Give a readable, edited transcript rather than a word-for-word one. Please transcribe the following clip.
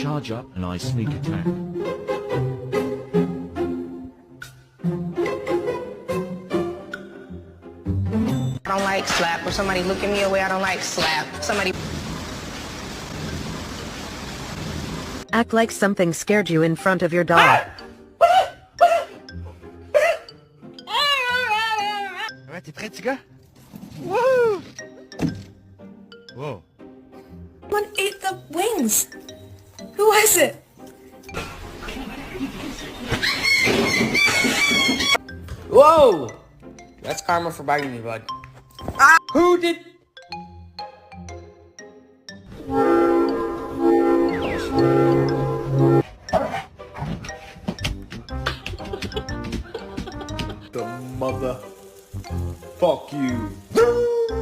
Charge up and I sneak attack. I don't like slap. Or somebody looking me away, I don't like slap. Somebody... Act like something scared you in front of your dog. Ouais, t'es prêt, petit gars? Wouhou! Whoa. Someone ate the wings. Who was it? Whoa! That's karma for biting me, bud. Who did...